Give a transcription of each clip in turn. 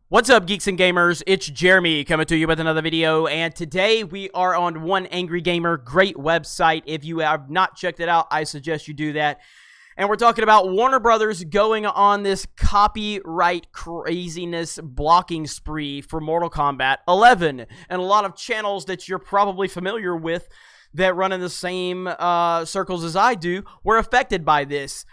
What's up, geeks and gamers? It's Jeremy coming to you with another video, and today we are on One Angry Gamer. Great website. If you have not checked it out, I suggest you do that. And we're talking about Warner Brothers going on this copyright craziness blocking spree for Mortal Kombat 11. And a lot of channels that you're probably familiar with that run in the same circles as I do were affected by this.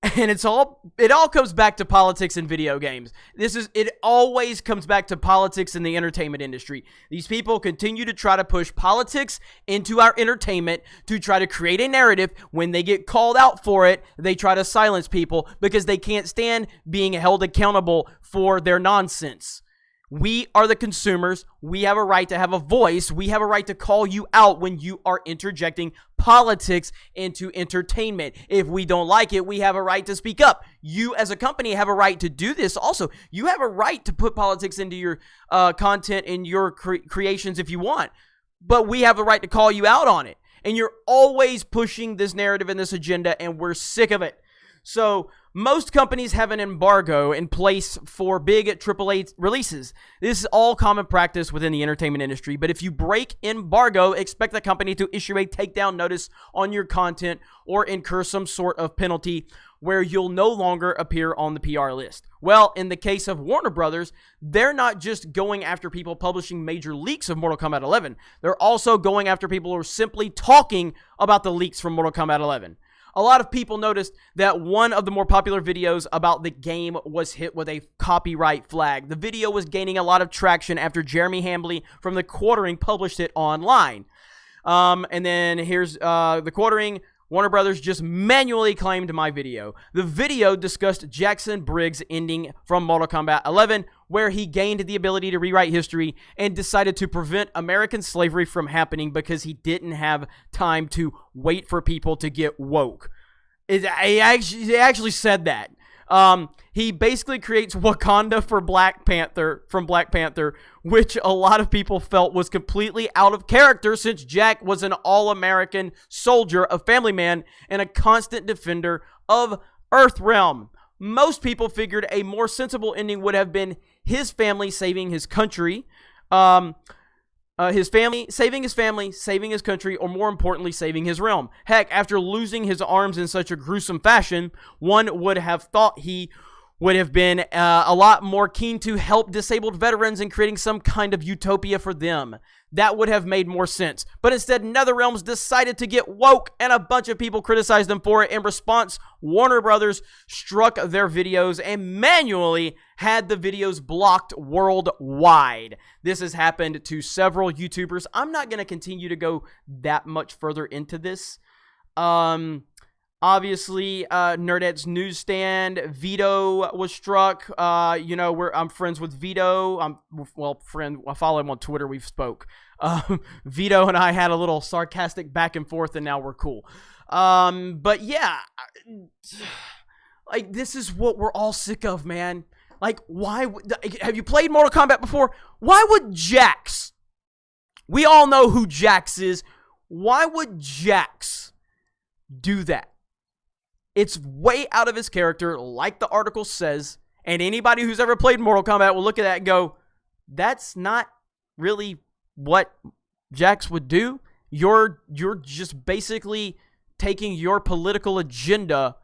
And it all comes back to politics in video games. It always comes back to politics in the entertainment industry. These people continue to try to push politics into our entertainment to try to create a narrative. When they get called out for it, they try to silence people because they can't stand being held accountable for their nonsense. We are the consumers. We have a right to have a voice. We have a right to call you out when you are interjecting politics into entertainment. If we don't like it, we have a right to speak up. You as a company have a right to do this also. You have a right to put politics into your content and your creations if you want. But we have the right to call you out on it. And you're always pushing this narrative and this agenda, and we're sick of it. So most companies have an embargo in place for big AAA releases. This is all common practice within the entertainment industry, but if you break embargo, expect the company to issue a takedown notice on your content or incur some sort of penalty where you'll no longer appear on the PR list. Well, in the case of Warner Brothers, they're not just going after people publishing major leaks of Mortal Kombat 11. They're also going after people who are simply talking about the leaks from Mortal Kombat 11. A lot of people noticed that one of the more popular videos about the game was hit with a copyright flag. The video was gaining a lot of traction after Jeremy Hambley from The Quartering published it online. And then here's The Quartering. Warner Brothers just manually claimed my video. The video discussed Jackson Briggs' ending from Mortal Kombat 11, where he gained the ability to rewrite history and decided to prevent American slavery from happening because he didn't have time to wait for people to get woke. He actually said that. He basically creates Wakanda for Black Panther from Black Panther, which a lot of people felt was completely out of character since Jack was an all-American soldier, a family man, and a constant defender of Earthrealm. Most people figured a more sensible ending would have been his family saving his country, saving his country, or more importantly, saving his realm. Heck, after losing his arms in such a gruesome fashion, one would have thought he would have been a lot more keen to help disabled veterans and creating some kind of utopia for them. That would have made more sense. But instead, NetherRealms decided to get woke, and a bunch of people criticized them for it. In response, Warner Brothers struck their videos and manually had the videos blocked worldwide. This has happened to several YouTubers. I'm not going to continue to go that much further into this. Obviously, Nerdette's Newsstand, Vito was struck. I'm friends with Vito. I follow him on Twitter. We've spoke. Vito and I had a little sarcastic back and forth, and now we're cool. But yeah, like, this is what we're all sick of, man. Like, have you played Mortal Kombat before? Why would Jax? We all know who Jax is. Why would Jax do that? It's way out of his character, like the article says, and anybody who's ever played Mortal Kombat will look at that and go, that's not really what Jax would do. You're just basically taking your political agenda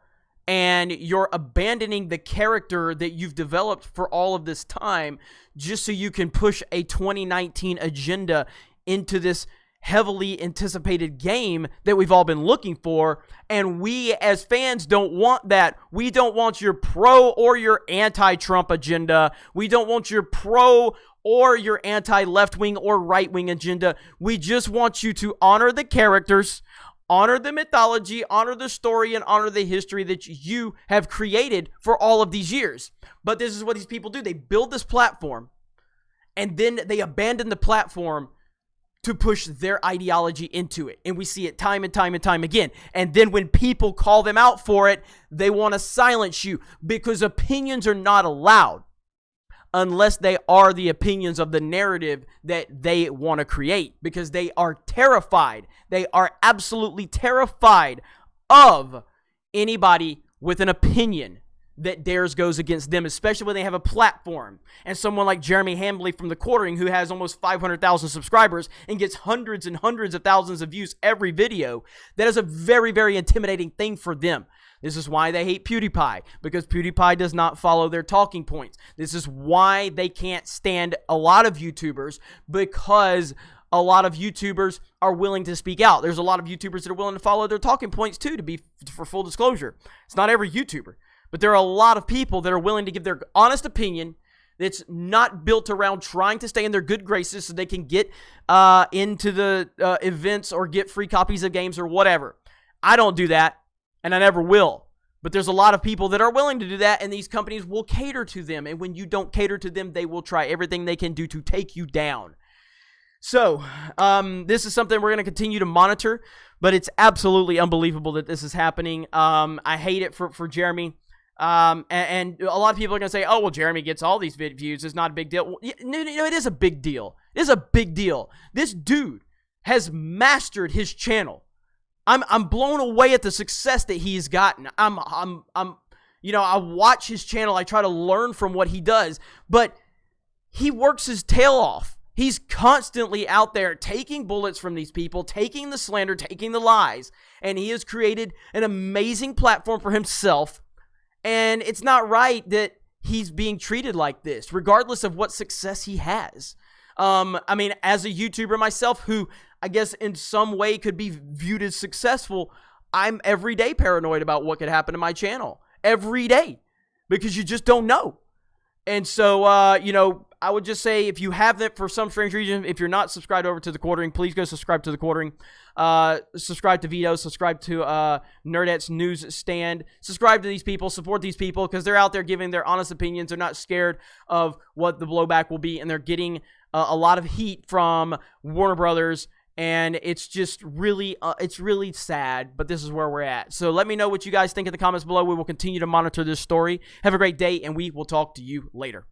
and you're abandoning the character that you've developed for all of this time just so you can push a 2019 agenda into this heavily anticipated game that we've all been looking for, and we as fans don't want that. We don't want your pro or your anti-Trump agenda. We don't want your pro or your anti-left-wing or right-wing agenda. We just want you to honor the characters, honor the mythology, honor the story, and honor the history that you have created for all of these years. But this is what these people do. They build this platform, and then they abandon the platform to push their ideology into it. And we see it time and time and time again. And then when people call them out for it, they want to silence you because opinions are not allowed unless they are the opinions of the narrative that they want to create, because they are terrified. They are absolutely terrified of anybody with an opinion. that dares goes against them, especially when they have a platform. And someone like Jeremy Hambley from The Quartering, who has almost 500,000 subscribers and gets hundreds and hundreds of thousands of views every video, that is a very, very intimidating thing for them. This is why they hate PewDiePie, because PewDiePie does not follow their talking points. This is why they can't stand a lot of YouTubers, because a lot of YouTubers are willing to speak out. There's a lot of YouTubers that are willing to follow their talking points too, for full disclosure. It's not every YouTuber, but there are a lot of people that are willing to give their honest opinion that's not built around trying to stay in their good graces so they can get into the events or get free copies of games or whatever. I don't do that, and I never will. But there's a lot of people that are willing to do that, and these companies will cater to them. And when you don't cater to them, they will try everything they can do to take you down. So, this is something we're going to continue to monitor, but it's absolutely unbelievable that this is happening. I hate it for Jeremy. And a lot of people are going to say, oh, well, Jeremy gets all these views. It's not a big deal. Well, it is a big deal. It is a big deal. This dude has mastered his channel. I'm blown away at the success that he's gotten. I watch his channel. I try to learn from what he does, but he works his tail off. He's constantly out there taking bullets from these people, taking the slander, taking the lies, and he has created an amazing platform for himself. And it's not right that he's being treated like this, regardless of what success he has. I mean, as a YouTuber myself, who I guess in some way could be viewed as successful, I'm every day paranoid about what could happen to my channel. Every day. Because you just don't know. And so, I would just say, if you haven't, for some strange reason, if you're not subscribed over to The Quartering, please go subscribe to The Quartering. Subscribe to Vito. Subscribe to Nerdette's Newsstand. Subscribe to these people. Support these people, because they're out there giving their honest opinions. They're not scared of what the blowback will be, and they're getting a lot of heat from Warner Brothers. And it's just really, it's really sad, but this is where we're at. So let me know what you guys think in the comments below. We will continue to monitor this story. Have a great day, and we will talk to you later.